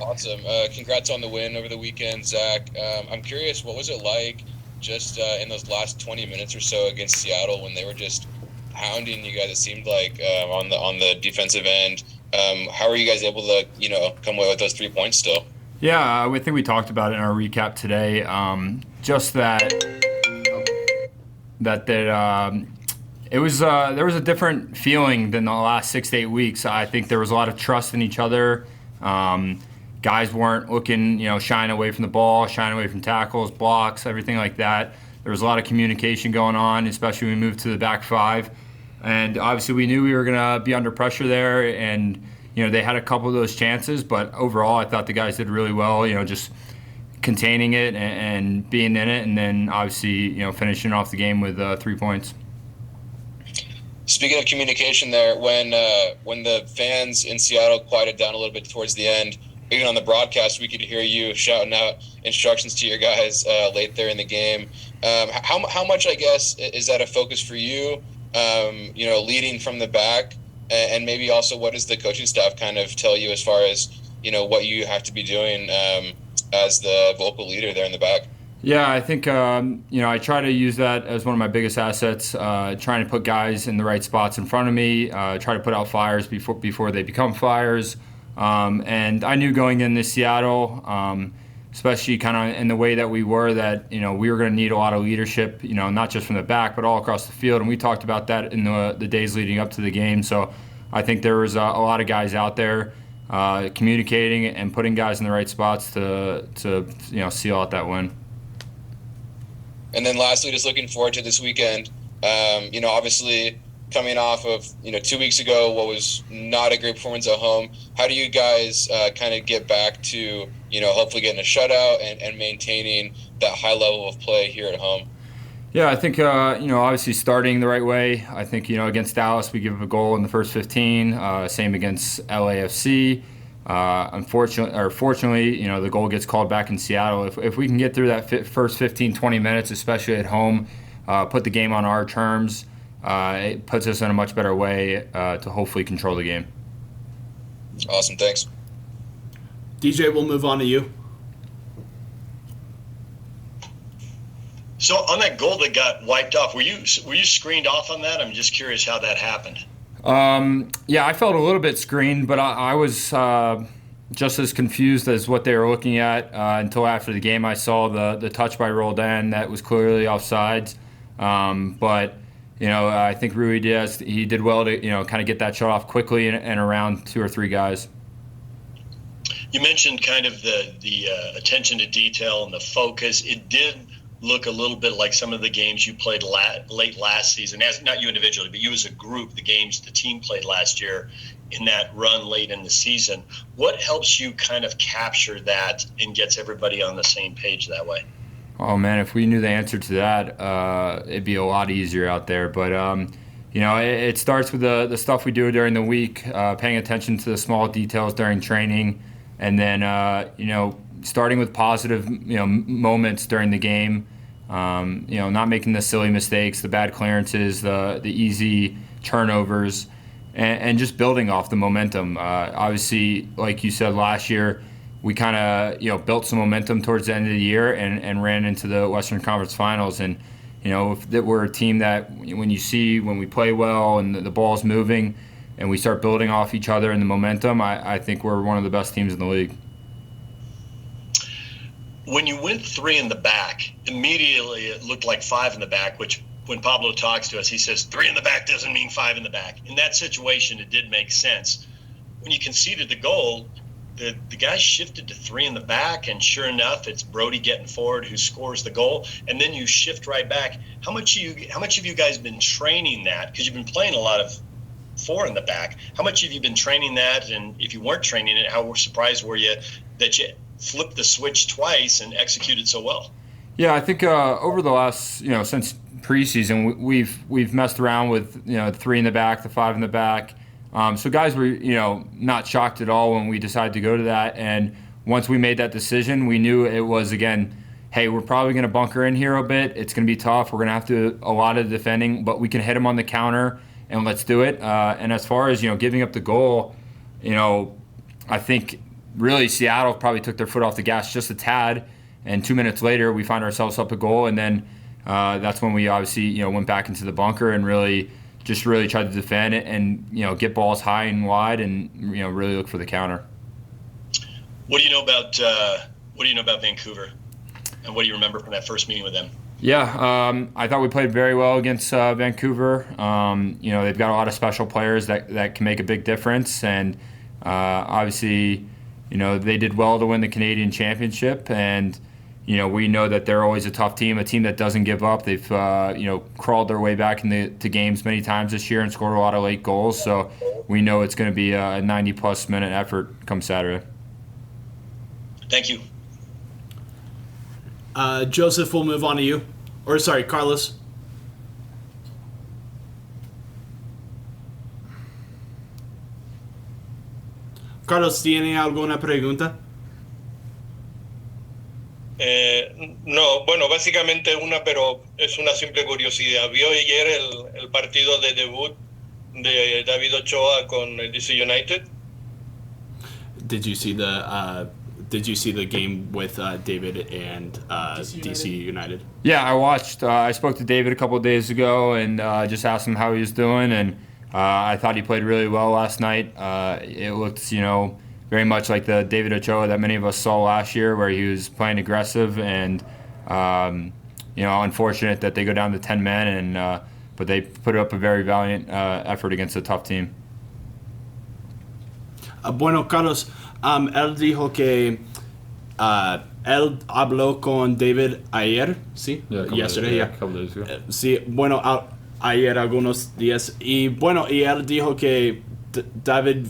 Awesome. Congrats on the win over the weekend, Zach. I'm curious, what was it like just in those last 20 minutes or so against Seattle when they were just pounding you guys? It seemed like on the defensive end. How are you guys able to come away with those 3 points still? Yeah, I think we talked about it in our recap today. Just that it was there was a different feeling than the last 6 to 8 weeks. I think there was a lot of trust in each other. Um, Guys weren't looking, shying away from the ball, shying away from tackles, blocks, everything like that. There was a lot of communication going on, especially when we moved to the back five. And obviously, we knew we were going to be under pressure there, and they had a couple of those chances. But overall, I thought the guys did really well. Just containing it and being in it, and then obviously, finishing off the game with 3 points. Speaking of communication, there when the fans in Seattle quieted down a little bit towards the end, even on the broadcast, we could hear you shouting out instructions to your guys late there in the game. How much, I guess, is that a focus for you? Leading from the back, and maybe also what does the coaching staff kind of tell you as far as what you have to be doing as the vocal leader there in the back? Yeah, I think I try to use that as one of my biggest assets. Trying to put guys in the right spots in front of me. Try to put out fires before they become fires. And I knew going into Seattle, especially kind of in the way that we were, that we were going to need a lot of leadership. Not just from the back, but all across the field. And we talked about that in the days leading up to the game. So I think there was a lot of guys out there communicating and putting guys in the right spots to seal out that win. And then lastly, just looking forward to this weekend. Obviously coming off of 2 weeks ago, what was not a great performance at home. How do you guys kind of get back to hopefully getting a shutout and maintaining that high level of play here at home? Yeah, I think obviously starting the right way. I think against Dallas we give up a goal in the first 15. Same against LAFC. Fortunately, the goal gets called back in Seattle. If we can get through that first 15, 20 minutes, especially at home, put the game on our terms, it puts us in a much better way to hopefully control the game. Awesome, thanks. DJ, we'll move on to you. So on that goal that got wiped off, were you screened off on that? I'm just curious how that happened. Yeah, I felt a little bit screened, but I was just as confused as what they were looking at until after the game. I saw the touch by Roldan that was clearly offsides. But I think Rui Diaz, he did well to kind of get that shot off quickly and around two or three guys. You mentioned kind of the attention to detail and the focus. It did look a little bit like some of the games you played late last season, as not you individually, but you as a group, the games the team played last year in that run late in the season. What helps you kind of capture that and gets everybody on the same page that way? Oh man, if we knew the answer to that, it'd be a lot easier out there. But it starts with the stuff we do during the week, paying attention to the small details during training, and then starting with positive moments during the game. Not making the silly mistakes, the bad clearances, the easy turnovers, and just building off the momentum. Obviously, like you said last year, we kind of built some momentum towards the end of the year and ran into the Western Conference Finals. And if that we're a team that when we play well and the ball's moving and we start building off each other and the momentum, I think we're one of the best teams in the league. When you went three in the back, immediately it looked like five in the back, which when Pablo talks to us, he says three in the back doesn't mean five in the back. In that situation, it did make sense. When you conceded the goal, the guys shifted to three in the back, and sure enough, it's Brody getting forward who scores the goal, and then you shift right back. How much have you guys been training that? Because you've been playing a lot of four in the back. How much have you been training that? And if you weren't training it, how surprised were you that you flipped the switch twice and executed so well? Yeah, I think over the last since preseason we've messed around with the three in the back, the five in the back. So guys were not shocked at all when we decided to go to that. And once we made that decision, we knew it was again, hey, we're probably going to bunker in here a bit. It's going to be tough. We're going to have to do a lot of defending, but we can hit them on the counter and let's do it. And as far as giving up the goal, I think really Seattle probably took their foot off the gas just a tad, and 2 minutes later we find ourselves up a goal, and then that's when we obviously went back into the bunker and really tried to defend it and get balls high and wide and really look for the counter. What do you know about Vancouver, and what do you remember from that first meeting with them? Yeah, I thought we played very well against Vancouver. They've got a lot of special players that can make a big difference, and obviously, they did well to win the Canadian Championship, and we know that they're always a tough team, a team that doesn't give up. They've crawled their way back into games many times this year and scored a lot of late goals. So we know it's going to be a 90-plus minute effort come Saturday. Thank you. Joseph, we'll move on to you. Or sorry, Carlos. Carlos, ¿tiene alguna pregunta? No, bueno, básicamente una, pero es una simple curiosidad. ¿Vio ayer el partido de debut de David Ochoa con el DC United? Did you see the game with David and DC United? Yeah, I watched. I spoke to David a couple of days ago and just asked him how he was doing, and I thought he played really well last night. It looked, very much like the David Ochoa that many of us saw last year, where he was playing aggressive and, unfortunate that they go down to 10 men, and but they put up a very valiant effort against a tough team. Bueno, Carlos, él dijo que él habló con David ayer, ¿sí? Yesterday, a couple days ago. Sí, bueno, ayer algunos días. Y bueno, y él dijo que David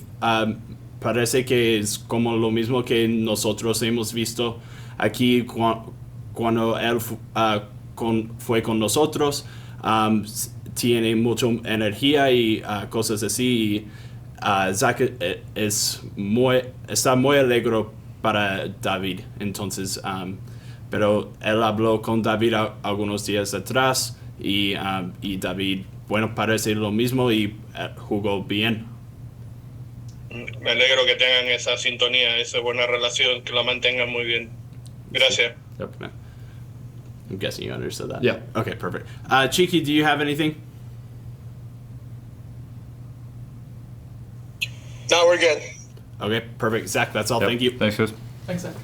parece que es como lo mismo que nosotros hemos visto aquí cuando él fue con nosotros. Tiene mucha energía y cosas así. Y Zach está muy alegre para David. Entonces, pero él habló con David algunos días atrás y David, bueno, parece lo mismo y jugó bien. Me alegro que tengan esa sintonía, esa buena relación, que la mantengan muy bien. Gracias. Yep. I'm guessing you understood that. Yeah. Okay, perfect. Cheeky, do you have anything? No, we're good. Okay, perfect. Zach, that's all. Yep. Thank you. Thanks, guys. Thanks, Zach.